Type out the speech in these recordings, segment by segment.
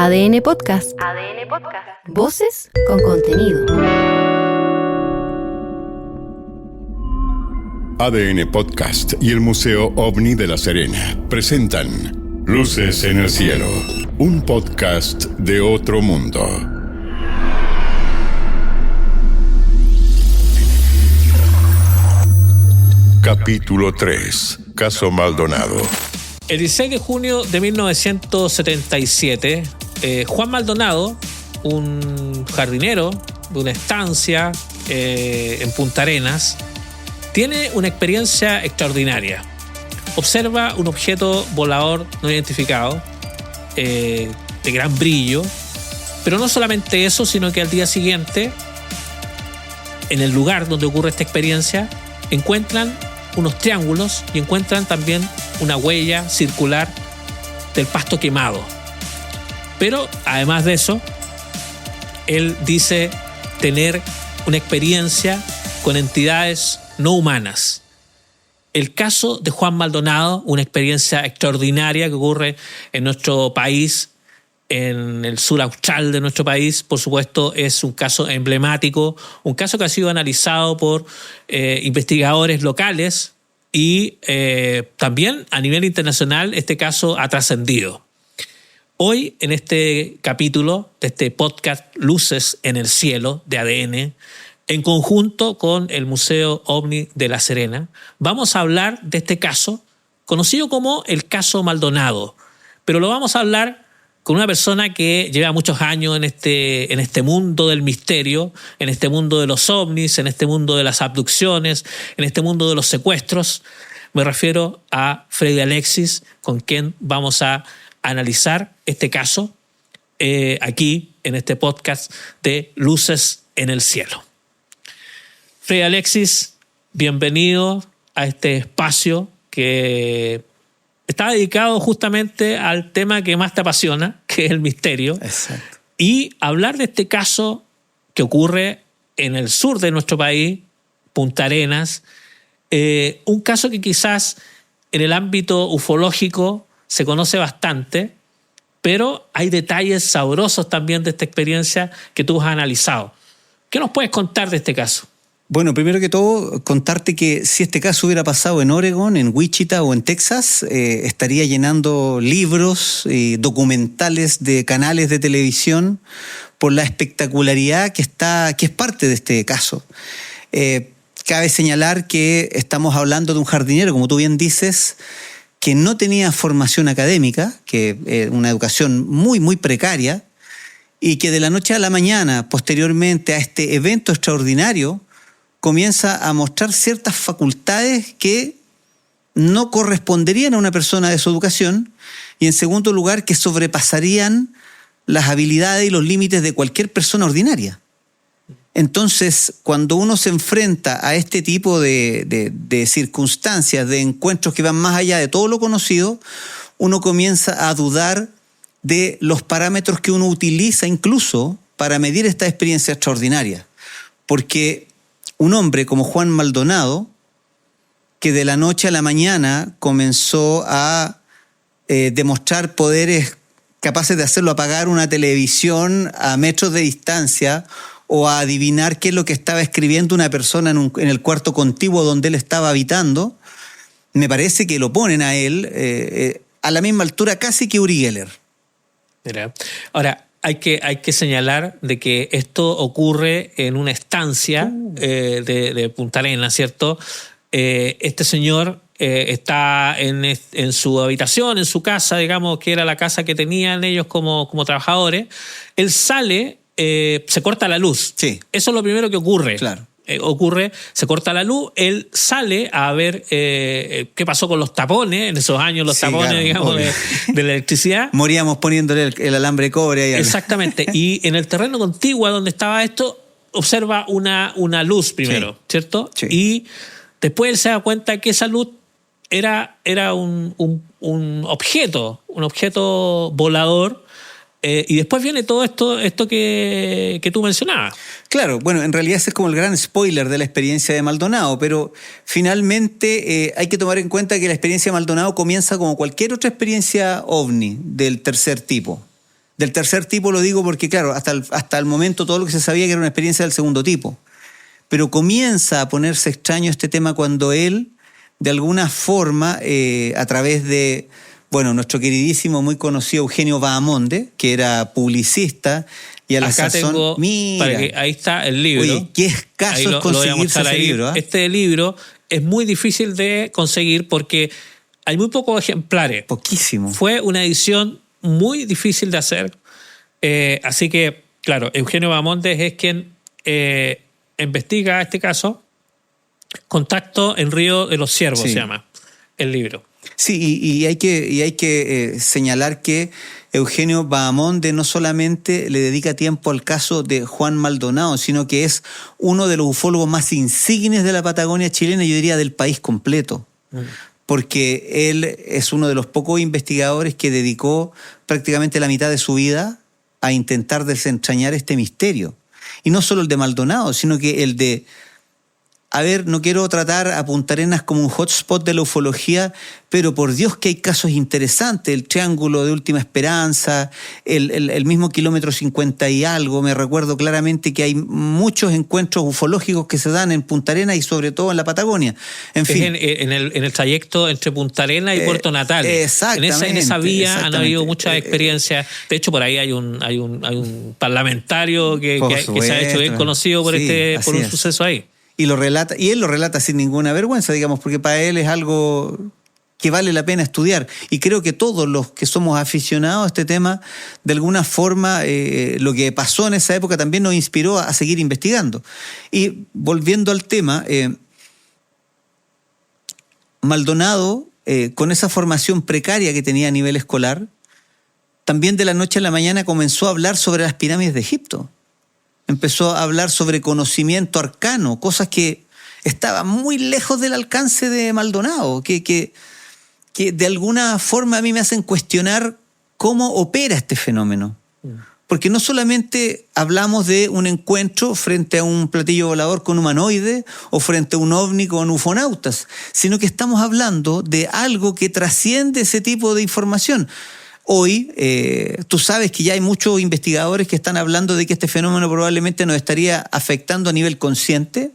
ADN Podcast. ADN Podcast. Voces con contenido. ADN Podcast y el Museo OVNI de La Serena presentan Luces en el Cielo, un podcast de otro mundo. Capítulo 3. Caso Maldonado. El 16 de junio de 1977, Juan Maldonado, un jardinero de una estancia en Punta Arenas, tiene una experiencia extraordinaria. Observa un objeto volador no identificado, de gran brillo, pero no solamente eso, sino que al día siguiente, en el lugar donde ocurre esta experiencia, encuentran unos triángulos y encuentran también una huella circular del pasto quemado. Pero además de eso, él dice tener una experiencia con entidades no humanas. El caso de Juan Maldonado, una experiencia extraordinaria que ocurre en nuestro país, en el sur austral de nuestro país, por supuesto, es un caso emblemático, un caso que ha sido analizado por investigadores locales y también a nivel internacional este caso ha trascendido. Hoy, en este capítulo de este podcast Luces en el Cielo de ADN, en conjunto con el Museo OVNI de La Serena, vamos a hablar de este caso, conocido como el caso Maldonado, pero lo vamos a hablar con una persona que lleva muchos años en este mundo del misterio, en este mundo de los ovnis, en este mundo de las abducciones, en este mundo de los secuestros. Me refiero a Freddy Alexis, con quien vamos a analizar este caso aquí en este podcast de Luces en el Cielo. Freddy Alexis, bienvenido a este espacio que está dedicado justamente al tema que más te apasiona, que es el misterio. Exacto. Y hablar de este caso que ocurre en el sur de nuestro país, Punta Arenas, un caso que quizás en el ámbito ufológico se conoce bastante, pero hay detalles sabrosos también de esta experiencia que tú has analizado. ¿Qué nos puedes contar de este caso? Bueno, primero que todo, contarte que si este caso hubiera pasado en Oregon, en Wichita o en Texas, estaría llenando libros y documentales de canales de televisión por la espectacularidad que es parte de este caso. Cabe señalar que estamos hablando de un jardinero, como tú bien dices, que no tenía formación académica, que una educación muy, muy precaria, y que de la noche a la mañana, posteriormente a este evento extraordinario, comienza a mostrar ciertas facultades que no corresponderían a una persona de su educación y, en segundo lugar, que sobrepasarían las habilidades y los límites de cualquier persona ordinaria. Entonces, cuando uno se enfrenta a este tipo de circunstancias, de encuentros que van más allá de todo lo conocido, uno comienza a dudar de los parámetros que uno utiliza incluso para medir esta experiencia extraordinaria. Porque un hombre como Juan Maldonado, que de la noche a la mañana comenzó a demostrar poderes capaces de hacerlo apagar una televisión a metros de distancia o a adivinar qué es lo que estaba escribiendo una persona en el cuarto contiguo donde él estaba habitando, me parece que lo ponen a él a la misma altura casi que Uri Geller. Mira, ahora, hay que señalar de que esto ocurre en una estancia de Punta Arenas, ¿cierto? Este señor está en su habitación, en su casa, digamos, que era la casa que tenían ellos como trabajadores. Él sale, se corta la luz. Sí. Eso es lo primero que ocurre. Claro. Se corta la luz, él sale a ver qué pasó con los tapones, en esos años los tapones, claro, digamos, de la electricidad. Moríamos poniéndole el alambre de cobre ahí. Exactamente. Y en el terreno contiguo donde estaba esto, observa una luz primero, sí, ¿cierto? Sí. Y después él se da cuenta que esa luz era un objeto volador. Y después viene todo esto que tú mencionabas. Claro, bueno, en realidad ese es como el gran spoiler de la experiencia de Maldonado, pero finalmente hay que tomar en cuenta que la experiencia de Maldonado comienza como cualquier otra experiencia ovni del tercer tipo. Del tercer tipo lo digo porque, claro, hasta el momento todo lo que se sabía que era una experiencia del segundo tipo. Pero comienza a ponerse extraño este tema cuando él, de alguna forma, a través de, bueno, nuestro queridísimo, muy conocido Eugenio Bahamonde, que era publicista, y a la Acá sazón, tengo, mira, ahí está el libro. oye, qué escaso es conseguirse ese libro. ¿Ah? Este libro es muy difícil de conseguir porque hay muy pocos ejemplares. Poquísimo. Fue una edición muy difícil de hacer. Así que, claro, Eugenio Bahamonde es quien investiga este caso. Contacto en Río de los Ciervos, Sí. se llama el libro. Sí, y hay que señalar que Eugenio Bahamonde no solamente le dedica tiempo al caso de Juan Maldonado, sino que es uno de los ufólogos más insignes de la Patagonia chilena, yo diría del país completo. Porque él es uno de los pocos investigadores que dedicó prácticamente la mitad de su vida a intentar desentrañar este misterio. Y no solo el de Maldonado, sino que el de... A ver, no quiero tratar a Punta Arenas como un hotspot de la ufología, pero por Dios que hay casos interesantes. El Triángulo de Última Esperanza, el mismo kilómetro 50 y algo. Me recuerdo claramente que hay muchos encuentros ufológicos que se dan en Punta Arenas y sobre todo en la Patagonia. En fin. En el trayecto entre Punta Arenas y Puerto Natales. Exactamente. En esa vía han habido muchas exactamente. experiencias. De hecho, por ahí hay un parlamentario que se ha hecho bien conocido por, Sí, por un así es. suceso ahí. Y él lo relata sin ninguna vergüenza, digamos, porque para él es algo que vale la pena estudiar. Y creo que todos los que somos aficionados a este tema, de alguna forma, lo que pasó en esa época también nos inspiró a seguir investigando. Y volviendo al tema, Maldonado, con esa formación precaria que tenía a nivel escolar, también de la noche a la mañana comenzó a hablar sobre las pirámides de Egipto. Empezó a hablar sobre conocimiento arcano, cosas que estaban muy lejos del alcance de Maldonado, que de alguna forma a mí me hacen cuestionar cómo opera este fenómeno. Porque no solamente hablamos de un encuentro frente a un platillo volador con humanoide o frente a un ovni con ufonautas, sino que estamos hablando de algo que trasciende ese tipo de información. Hoy, tú sabes que ya hay muchos investigadores que están hablando de que este fenómeno probablemente nos estaría afectando a nivel consciente,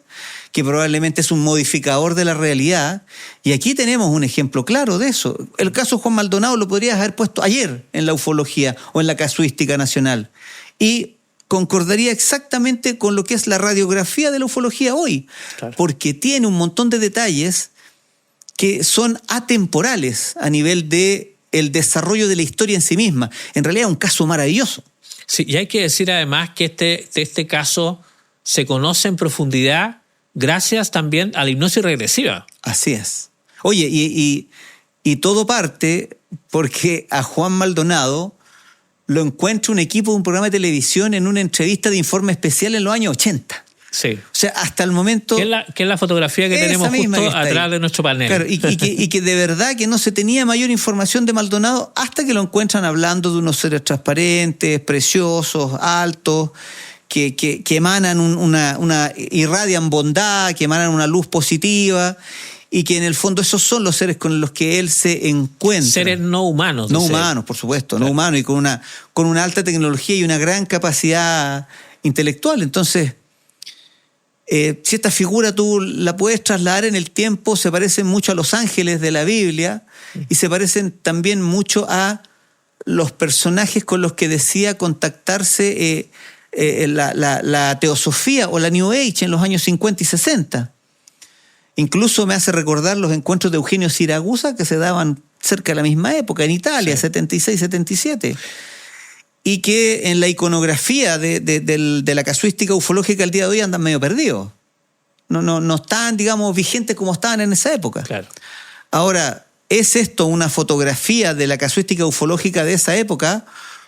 que probablemente es un modificador de la realidad. Y aquí tenemos un ejemplo claro de eso. El caso Juan Maldonado lo podrías haber puesto ayer en la ufología o en la casuística nacional. Y concordaría exactamente con lo que es la radiografía de la ufología hoy. Claro. Porque tiene un montón de detalles que son atemporales a nivel de el desarrollo de la historia en sí misma. En realidad es un caso maravilloso. Sí, y hay que decir además que este caso se conoce en profundidad gracias también a la hipnosis regresiva. Así es. Oye, y todo parte porque a Juan Maldonado lo encuentra un equipo de un programa de televisión en una entrevista de informe especial en los años 80. Sí. O sea, hasta el momento... Que es la fotografía que tenemos justo atrás de nuestro panel. Claro, y que de verdad que no se tenía mayor información de Maldonado hasta que lo encuentran hablando de unos seres transparentes, preciosos, altos, que emanan irradian bondad, que emanan una luz positiva, y que en el fondo esos son los seres con los que él se encuentra. Seres no humanos. No humanos, por supuesto, claro. No humanos, y con una alta tecnología y una gran capacidad intelectual. Entonces... si esta figura tú la puedes trasladar en el tiempo, se parecen mucho a los ángeles de la Biblia y se parecen también mucho a los personajes con los que decía contactarse la teosofía o la New Age en los años 50 y 60. Incluso me hace recordar los encuentros de Eugenio Siragusa que se daban cerca de la misma época, en Italia, sí. 76-77. Y que en la iconografía de la casuística ufológica al día de hoy andan medio perdidos. No están, digamos, vigentes como estaban en esa época. Claro. Ahora, ¿es esto una fotografía de la casuística ufológica de esa época?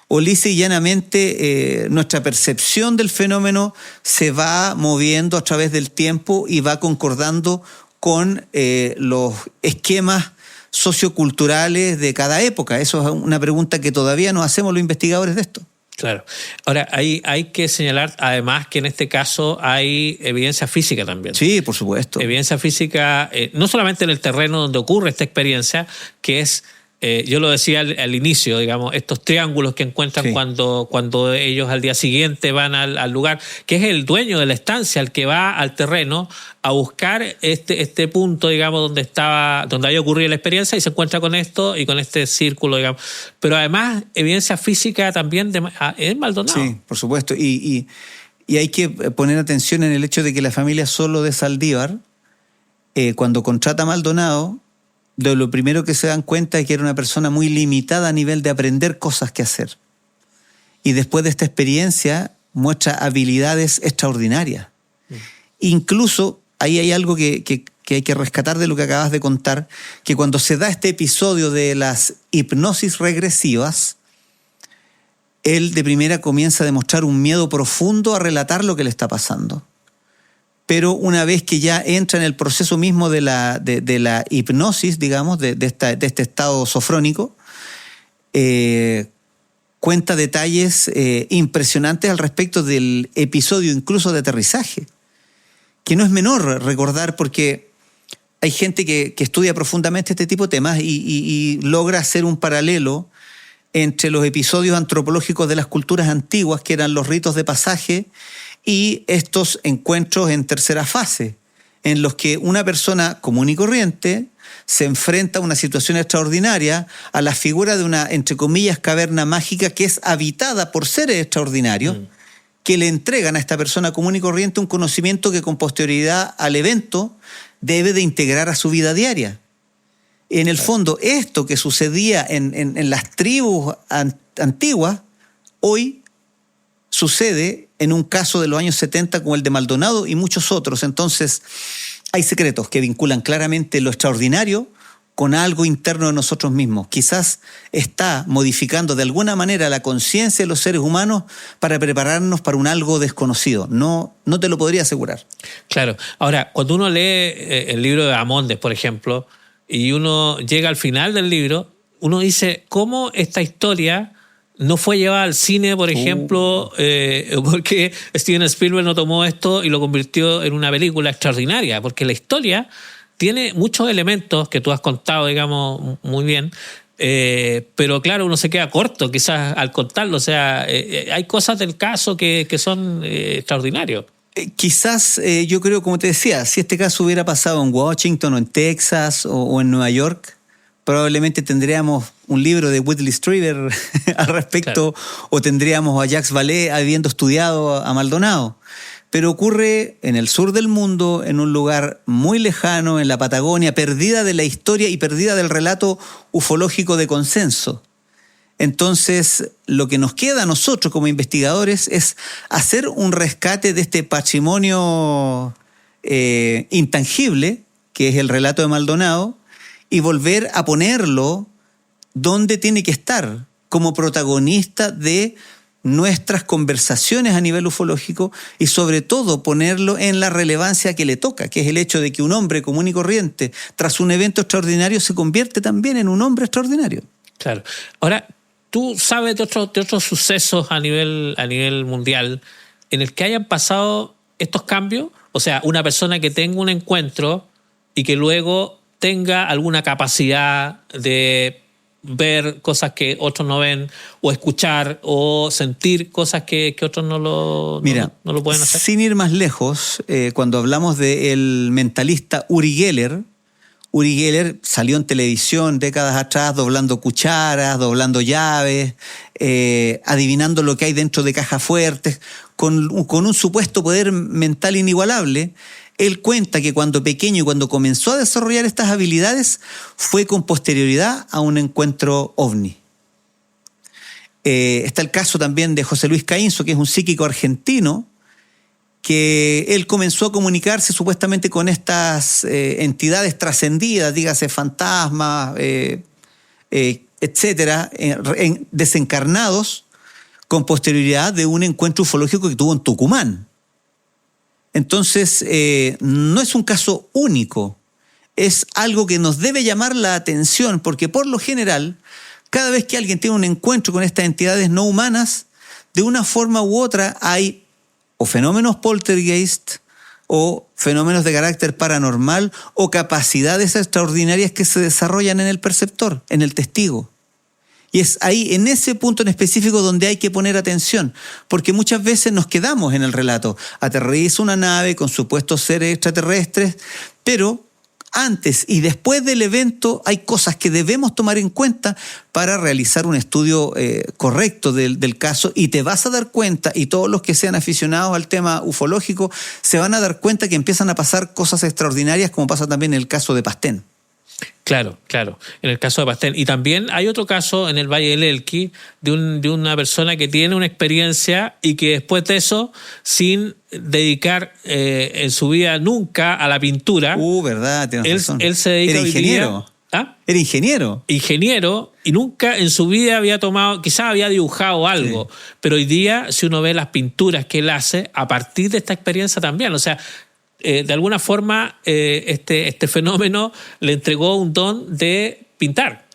¿O lisa y llanamente nuestra percepción del fenómeno se va moviendo a través del tiempo y va concordando con los esquemas socioculturales de cada época? Eso es una pregunta que todavía nos hacemos los investigadores de esto. Claro. Ahora, hay que señalar además que en este caso hay evidencia física también. Sí, por supuesto. Evidencia física, no solamente en el terreno donde ocurre esta experiencia, que es Yo lo decía al inicio, digamos, estos triángulos que encuentran Sí. cuando ellos al día siguiente van al lugar, que es el dueño de la estancia, el que va al terreno a buscar este punto, digamos, donde había ocurrido la experiencia, y se encuentra con esto y con este círculo, digamos. Pero además, evidencia física también es Maldonado. Sí, por supuesto. Y hay que poner atención en el hecho de que la familia Solo de Saldívar, cuando contrata a Maldonado, de lo primero que se dan cuenta es que era una persona muy limitada a nivel de aprender cosas que hacer. Y después de esta experiencia muestra habilidades extraordinarias. Incluso ahí hay algo que hay que rescatar de lo que acabas de contar, que cuando se da este episodio de las hipnosis regresivas, él de primera comienza a demostrar un miedo profundo a relatar lo que le está pasando. Pero una vez que ya entra en el proceso mismo de la hipnosis, digamos, de este estado sofrónico, cuenta detalles impresionantes al respecto del episodio incluso de aterrizaje, que no es menor recordar, porque hay gente que estudia profundamente este tipo de temas y logra hacer un paralelo entre los episodios antropológicos de las culturas antiguas, que eran los ritos de pasaje, y estos encuentros en tercera fase, en los que una persona común y corriente se enfrenta a una situación extraordinaria, a la figura de una, entre comillas, caverna mágica que es habitada por seres extraordinarios, que le entregan a esta persona común y corriente un conocimiento que con posterioridad al evento debe de integrar a su vida diaria. En el fondo, esto que sucedía en las tribus antiguas, hoy sucede en un caso de los años 70 como el de Maldonado y muchos otros. Entonces, hay secretos que vinculan claramente lo extraordinario con algo interno de nosotros mismos. Quizás está modificando de alguna manera la conciencia de los seres humanos para prepararnos para un algo desconocido. No te lo podría asegurar. Claro. Ahora, cuando uno lee el libro de Amondes, por ejemplo, y uno llega al final del libro, uno dice, ¿cómo esta historia no fue llevada al cine, por ejemplo, porque Steven Spielberg no tomó esto y lo convirtió en una película extraordinaria? Porque la historia tiene muchos elementos que tú has contado, digamos, muy bien, pero claro, uno se queda corto quizás al contarlo. O sea, hay cosas del caso que son extraordinarios. Quizás, yo creo, como te decía, si este caso hubiera pasado en Washington o en Texas o en Nueva York, probablemente tendríamos un libro de Whitley Strieber al respecto, claro, o tendríamos a Jacques Vallée habiendo estudiado a Maldonado. Pero ocurre en el sur del mundo, en un lugar muy lejano, en la Patagonia, perdida de la historia y perdida del relato ufológico de consenso. Entonces, lo que nos queda a nosotros como investigadores es hacer un rescate de este patrimonio intangible, que es el relato de Maldonado, y volver a ponerlo donde tiene que estar, como protagonista de nuestras conversaciones a nivel ufológico, y sobre todo ponerlo en la relevancia que le toca, que es el hecho de que un hombre común y corriente, tras un evento extraordinario, se convierte también en un hombre extraordinario. Claro. Ahora, ¿tú sabes de otros sucesos a nivel mundial en el que hayan pasado estos cambios? O sea, una persona que tenga un encuentro y que luego tenga alguna capacidad de ver cosas que otros no ven, o escuchar o sentir cosas que otros no lo pueden hacer. Sin ir más lejos, cuando hablamos del mentalista Uri Geller salió en televisión décadas atrás doblando cucharas, doblando llaves, adivinando lo que hay dentro de cajas fuertes, con un supuesto poder mental inigualable. Él cuenta que cuando pequeño y cuando comenzó a desarrollar estas habilidades fue con posterioridad a un encuentro ovni. Está el caso también de José Luis Caínzo, que es un psíquico argentino, que él comenzó a comunicarse supuestamente con estas entidades trascendidas, dígase fantasmas, etcétera, desencarnados, con posterioridad de un encuentro ufológico que tuvo en Tucumán. Entonces, no es un caso único, es algo que nos debe llamar la atención, porque por lo general, cada vez que alguien tiene un encuentro con estas entidades no humanas, de una forma u otra hay o fenómenos poltergeist, o fenómenos de carácter paranormal o capacidades extraordinarias que se desarrollan en el perceptor, en el testigo. Y es ahí, en ese punto en específico, donde hay que poner atención, porque muchas veces nos quedamos en el relato. Aterriza una nave con supuestos seres extraterrestres, pero antes y después del evento hay cosas que debemos tomar en cuenta para realizar un estudio correcto del caso, y te vas a dar cuenta, y todos los que sean aficionados al tema ufológico se van a dar cuenta que empiezan a pasar cosas extraordinarias, como pasa también en el caso de Pastén. Claro, en el caso de Pastén. Y también hay otro caso en el Valle del Elqui de una persona que tiene una experiencia y que después de eso, sin dedicar en su vida nunca a la pintura, ¿verdad? Tienes razón. Él se dedica. Era ingeniero. Hoy día, ¿ah? Era ingeniero. Ingeniero, y nunca en su vida había tomado, quizás había dibujado algo, sí. Pero hoy día, si uno ve las pinturas que él hace, a partir de esta experiencia también, o sea, de alguna forma este fenómeno le entregó un don de pintar.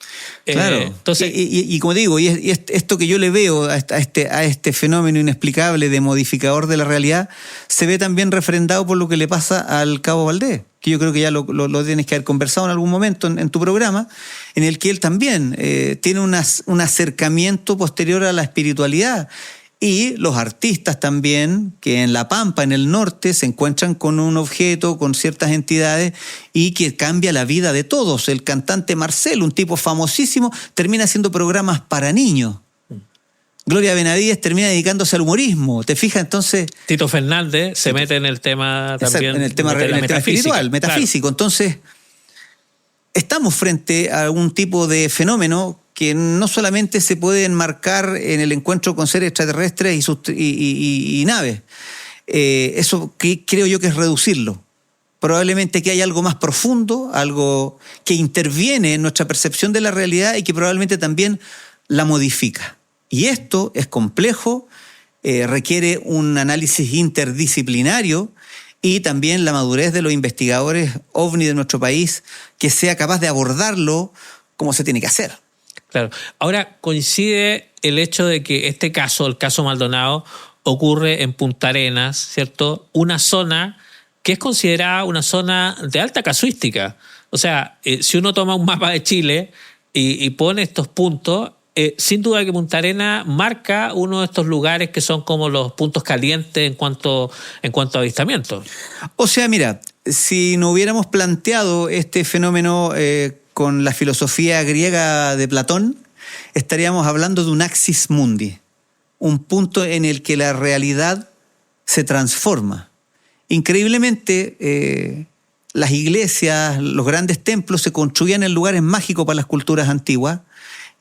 Claro. Entonces, y como digo, y esto que yo le veo a este fenómeno inexplicable de modificador de la realidad, se ve también refrendado por lo que le pasa al Cabo Valdés, que yo creo que ya lo tienes que haber conversado en algún momento en tu programa, en el que él también tiene un acercamiento posterior a la espiritualidad. Y los artistas también, que en La Pampa, en el norte, se encuentran con un objeto, con ciertas entidades, y que cambia la vida de todos. El cantante Marcelo, un tipo famosísimo, termina haciendo programas para niños. Gloria Benavides termina dedicándose al humorismo. ¿Te fijas? Entonces, Tito Fernández se mete en el tema también. En el tema espiritual, metafísico. Claro. Entonces, estamos frente a un tipo de fenómeno que no solamente se puede enmarcar en el encuentro con seres extraterrestres y naves. Eso que creo yo que es reducirlo. Probablemente que hay algo más profundo, algo que interviene en nuestra percepción de la realidad y que probablemente también la modifica. Y esto es complejo, requiere un análisis interdisciplinario y también la madurez de los investigadores OVNI de nuestro país, que sea capaz de abordarlo como se tiene que hacer. Claro. Ahora, coincide el hecho de que este caso, el caso Maldonado, ocurre en Punta Arenas, ¿cierto? Una zona que es considerada una zona de alta casuística. O sea, si uno toma un mapa de Chile y pone estos puntos, sin duda que Punta Arenas marca uno de estos lugares que son como los puntos calientes en cuanto a avistamientos. O sea, mira, si no hubiéramos planteado este fenómeno con la filosofía griega de Platón, estaríamos hablando de un axis mundi, un punto en el que la realidad se transforma. Increíblemente, las iglesias, los grandes templos se construían en lugares mágicos para las culturas antiguas,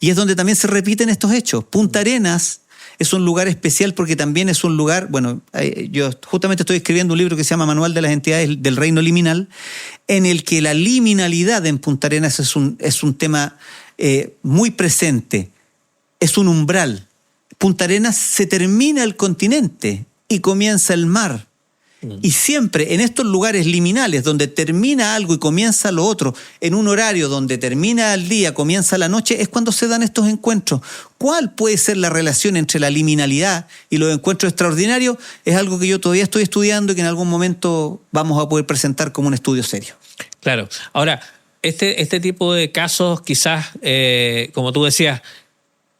y es donde también se repiten estos hechos. Punta Arenas es un lugar especial porque también es un lugar, bueno, yo justamente estoy escribiendo un libro que se llama Manual de las Entidades del Reino Liminal, en el que la liminalidad en Punta Arenas es un tema muy presente, es un umbral. Punta Arenas se termina el continente y comienza el mar. Y siempre en estos lugares liminales donde termina algo y comienza lo otro, en un horario donde termina el día, comienza la noche, es cuando se dan estos encuentros. ¿Cuál puede ser la relación entre la liminalidad y los encuentros extraordinarios? Es algo que yo todavía estoy estudiando y que en algún momento vamos a poder presentar como un estudio serio. Claro. Ahora, este tipo de casos quizás, como tú decías,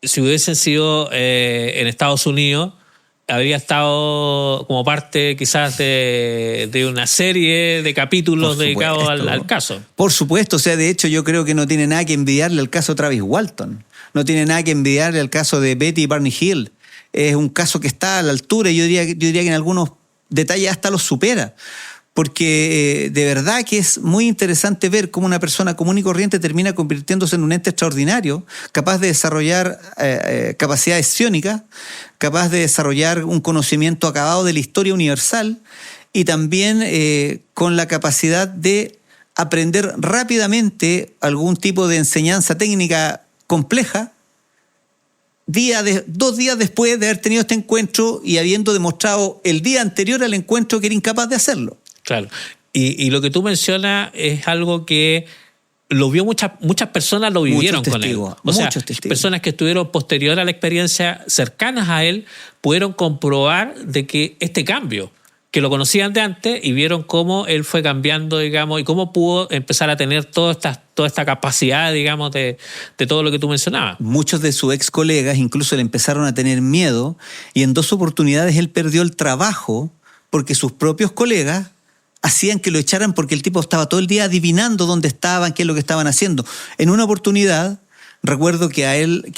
si hubiesen sido en Estados Unidos, habría estado como parte quizás de una serie de capítulos dedicados al caso. Por supuesto, o sea, de hecho yo creo que no tiene nada que envidiarle al caso Travis Walton, no tiene nada que envidiarle al caso de Betty y Barney Hill. Es un caso que está a la altura y yo diría que en algunos detalles hasta los supera. Porque de verdad que es muy interesante ver cómo una persona común y corriente termina convirtiéndose en un ente extraordinario, capaz de desarrollar capacidades psiónicas, capaz de desarrollar un conocimiento acabado de la historia universal y también con la capacidad de aprender rápidamente algún tipo de enseñanza técnica compleja 2 días después de haber tenido este encuentro y habiendo demostrado el día anterior al encuentro que era incapaz de hacerlo. Claro. Y lo que tú mencionas es algo que lo vio muchas personas, lo vivieron con él. O sea, personas que estuvieron posterior a la experiencia, cercanas a él, pudieron comprobar de que este cambio que lo conocían de antes y vieron cómo él fue cambiando, digamos, y cómo pudo empezar a tener toda esta capacidad, digamos, de todo lo que tú mencionabas. Muchos de sus ex colegas incluso le empezaron a tener miedo y en 2 oportunidades él perdió el trabajo porque sus propios colegas hacían que lo echaran porque el tipo estaba todo el día adivinando dónde estaban, qué es lo que estaban haciendo. En una oportunidad, recuerdo que a él,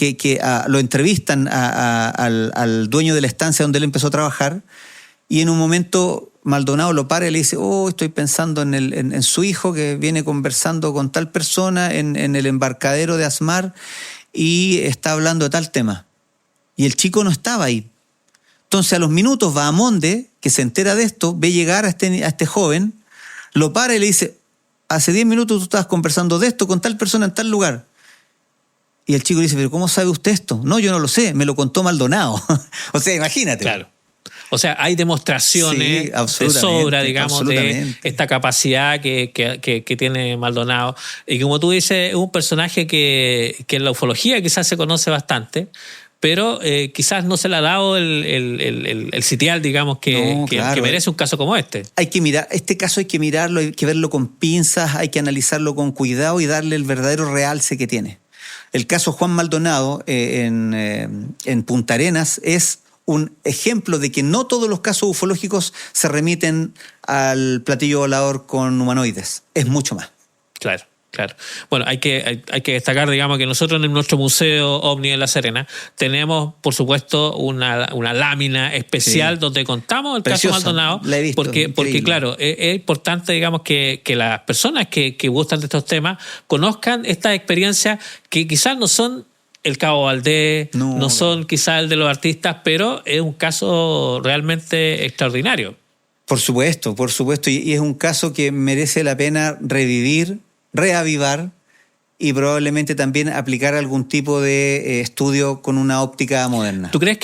lo entrevistan al dueño de la estancia donde él empezó a trabajar. Y en un momento Maldonado lo para y le dice, estoy pensando en su hijo que viene conversando con tal persona en el embarcadero de Asmar y está hablando de tal tema. Y el chico no estaba ahí. Entonces a los minutos va a Monde, que se entera de esto, ve llegar a este joven, lo para y le dice, hace 10 minutos tú estabas conversando de esto con tal persona en tal lugar. Y el chico le dice, ¿pero cómo sabe usted esto? No, yo no lo sé, me lo contó Maldonado. O sea, imagínate. Claro. O sea, hay demostraciones de sobra, digamos, de esta capacidad que tiene Maldonado. Y como tú dices, es un personaje que en la ufología quizás se conoce bastante, pero quizás no se le ha dado el sitial, digamos, que merece un caso como este. Hay que mirar, este caso hay que mirarlo, hay que verlo con pinzas, hay que analizarlo con cuidado y darle el verdadero realce que tiene. El caso Juan Maldonado en Punta Arenas es un ejemplo de que no todos los casos ufológicos se remiten al platillo volador con humanoides. Es mucho más. Claro. Bueno, hay que destacar, digamos, que nosotros en nuestro Museo OVNI de La Serena tenemos, por supuesto, una lámina especial donde contamos el Preciosa. caso Maldonado. La he visto, porque claro, es importante, digamos, que las personas que gustan de estos temas conozcan estas experiencias que quizás no son el Cabo Valdés, no son quizás el de los artistas, pero es un caso realmente extraordinario. Por supuesto, y es un caso que merece la pena revivir, reavivar y probablemente también aplicar algún tipo de estudio con una óptica moderna. ¿Tú crees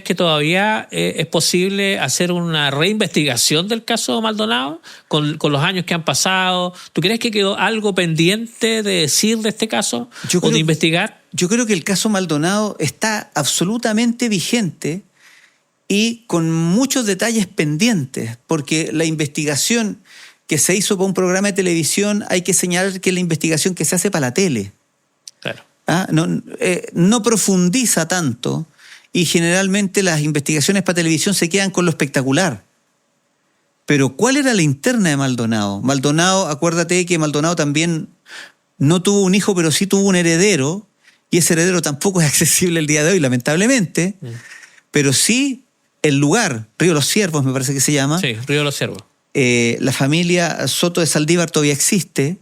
que todavía es posible hacer una reinvestigación del caso Maldonado con los años que han pasado? ¿Tú crees que quedó algo pendiente de decir de este caso o de investigar? Yo creo que el caso Maldonado está absolutamente vigente y con muchos detalles pendientes, porque la investigación que se hizo para un programa de televisión, hay que señalar que es la investigación que se hace para la tele. Claro. No profundiza tanto y generalmente las investigaciones para televisión se quedan con lo espectacular. Pero ¿cuál era la interna de Maldonado? Maldonado, acuérdate que Maldonado también no tuvo un hijo, pero sí tuvo un heredero, y ese heredero tampoco es accesible el día de hoy, lamentablemente, pero sí el lugar, Río de los Ciervos me parece que se llama. Sí, Río de los Ciervos. La familia Soto de Saldívar todavía existe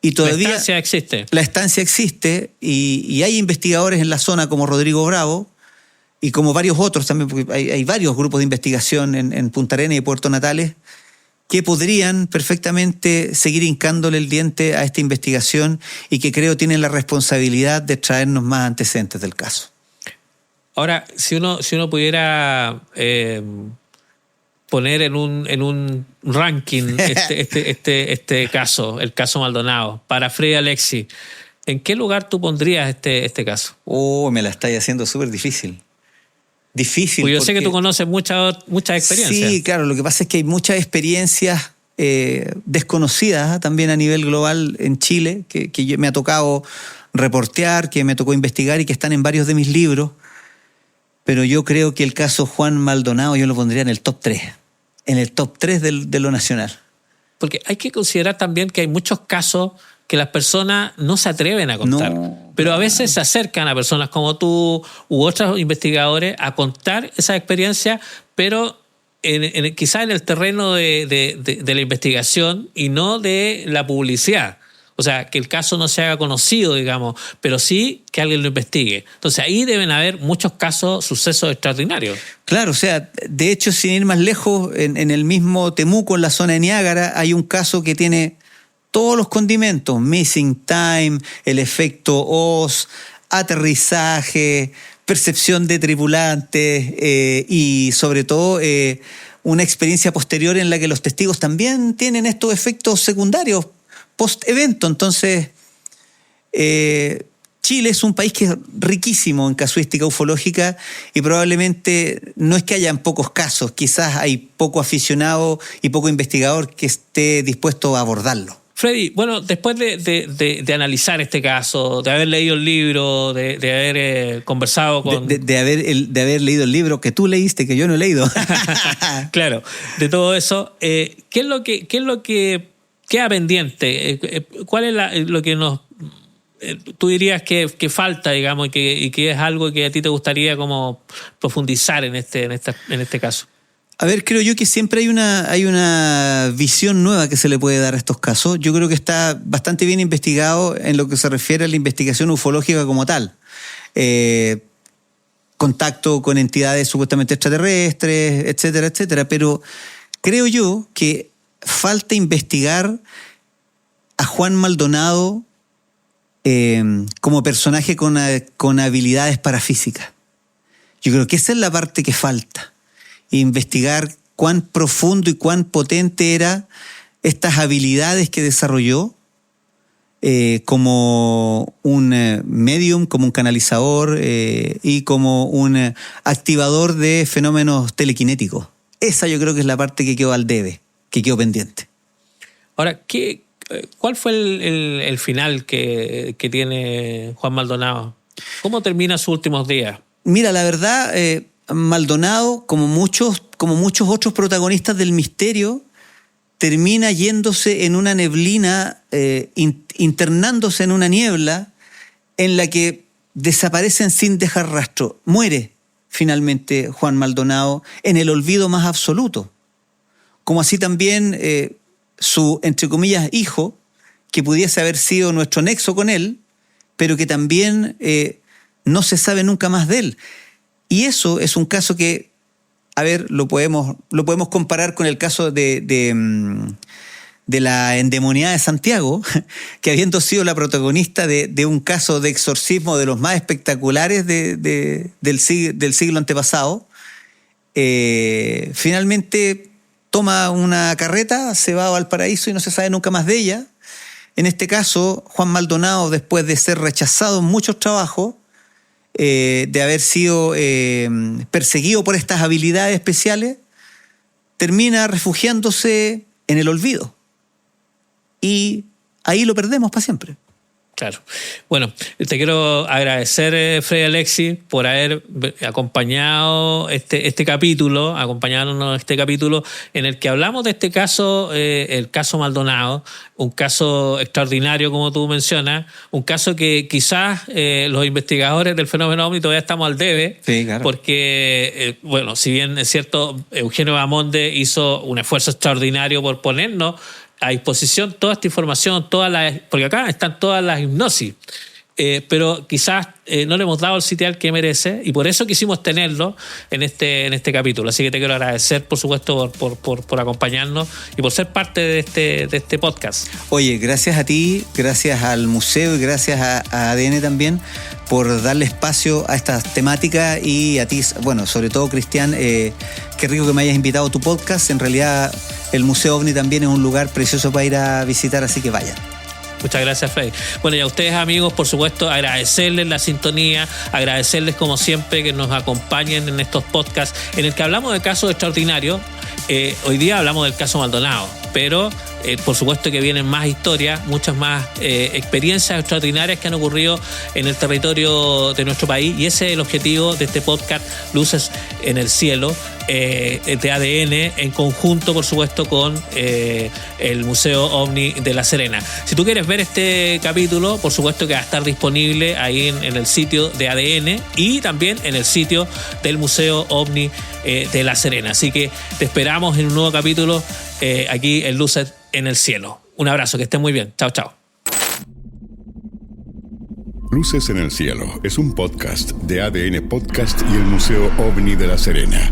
y todavía la estancia existe y hay investigadores en la zona como Rodrigo Bravo y como varios otros también, porque hay varios grupos de investigación en Punta Arenas y Puerto Natales que podrían perfectamente seguir hincándole el diente a esta investigación y que creo tienen la responsabilidad de traernos más antecedentes del caso. Ahora, si uno pudiera poner en un ranking este caso, el caso Maldonado, para Freddy Alexis, ¿en qué lugar tú pondrías este caso? Me la estáis haciendo súper difícil. Pues yo sé que tú conoces muchas experiencias. Sí, claro, lo que pasa es que hay muchas experiencias desconocidas también a nivel global en Chile, que me ha tocado reportear, que me tocó investigar y que están en varios de mis libros. Pero yo creo que el caso Juan Maldonado yo lo pondría en el top 3. En el top 3 de lo nacional. Porque hay que considerar también que hay muchos casos que las personas no se atreven a contar. Pero a veces se acercan a personas como tú u otros investigadores a contar esas experiencias, pero quizás en el terreno de la investigación y no de la publicidad. O sea, que el caso no se haga conocido, digamos, pero sí que alguien lo investigue. Entonces ahí deben haber muchos casos, sucesos extraordinarios. Claro, o sea, de hecho, sin ir más lejos, en el mismo Temuco, en la zona de Niágara, hay un caso que tiene todos los condimentos: missing time, el efecto Oz, aterrizaje, percepción de tripulantes y sobre todo una experiencia posterior en la que los testigos también tienen estos efectos secundarios post-evento. Entonces, Chile es un país que es riquísimo en casuística ufológica y probablemente no es que hayan pocos casos, quizás hay poco aficionado y poco investigador que esté dispuesto a abordarlo. Freddy, bueno, después de analizar este caso, de haber leído el libro, de haber conversado con... De haber leído el libro que tú leíste, que yo no he leído. Claro, de todo eso, ¿qué es lo que queda pendiente? ¿Cuál es lo que nos... tú dirías que falta, digamos, y que es algo que a ti te gustaría como profundizar en este caso? A ver, creo yo que siempre hay una visión nueva que se le puede dar a estos casos. Yo creo que está bastante bien investigado en lo que se refiere a la investigación ufológica como tal. Contacto con entidades supuestamente extraterrestres, etcétera, etcétera. Pero creo yo que falta investigar a Juan Maldonado como personaje con habilidades parafísicas. Yo creo que esa es la parte que falta. Investigar cuán profundo y cuán potente eran estas habilidades que desarrolló como un medium, como un canalizador y como un activador de fenómenos telequinéticos. Esa yo creo que es la parte que quedó al debe, que quedó pendiente. Ahora, ¿cuál fue el final que tiene Juan Maldonado? ¿Cómo termina sus últimos días? Mira, la verdad... Maldonado, como muchos otros protagonistas del misterio, termina yéndose en una neblina, internándose en una niebla en la que desaparecen sin dejar rastro. Muere finalmente Juan Maldonado en el olvido más absoluto. Como así también su, entre comillas, hijo, que pudiese haber sido nuestro nexo con él, pero que también no se sabe nunca más de él. Y eso es un caso que, a ver, lo podemos comparar con el caso de la endemoniada de Santiago, que habiendo sido la protagonista de un caso de exorcismo de los más espectaculares del siglo antepasado, finalmente toma una carreta, se va a Valparaíso y no se sabe nunca más de ella. En este caso, Juan Maldonado, después de ser rechazado en muchos trabajos, de haber sido perseguido por estas habilidades especiales, termina refugiándose en el olvido. Y ahí lo perdemos para siempre. Claro. Bueno, te quiero agradecer, Freddy Alexis, por haber acompañado este capítulo, acompañarnos en este capítulo en el que hablamos de este caso, el caso Maldonado, un caso extraordinario, como tú mencionas, un caso que quizás los investigadores del fenómeno OVNI todavía estamos al debe, sí, claro. Porque, bueno, si bien es cierto, Eugenio Bahamonde hizo un esfuerzo extraordinario por ponernos a disposición toda esta información, porque acá están todas las hipnosis, pero quizás no le hemos dado el sitial que merece y por eso quisimos tenerlo en este capítulo. Así que te quiero agradecer, por supuesto, por acompañarnos y por ser parte de este podcast. Oye, gracias a ti, gracias al museo y gracias a ADN también por darle espacio a estas temáticas y a ti, bueno, sobre todo, Cristian, qué rico que me hayas invitado a tu podcast. En realidad, el Museo OVNI también es un lugar precioso para ir a visitar, así que vayan. Muchas gracias, Freddy. Bueno, y a ustedes, amigos, por supuesto, agradecerles la sintonía, agradecerles como siempre que nos acompañen en estos podcasts en el que hablamos de casos extraordinarios. Hoy día hablamos del caso Maldonado, pero por supuesto que vienen más historias, muchas más experiencias extraordinarias que han ocurrido en el territorio de nuestro país, y ese es el objetivo de este podcast Luces en el Cielo, de ADN, en conjunto, por supuesto, con el Museo OVNI de La Serena. Si tú quieres ver este capítulo, por supuesto que va a estar disponible ahí en el sitio de ADN y también en el sitio del Museo OVNI de La Serena. Así que te esperamos en un nuevo capítulo aquí en Luces en el Cielo. Un abrazo, que estén muy bien. Chao, chao. Luces en el Cielo es un podcast de ADN Podcast y el Museo OVNI de La Serena.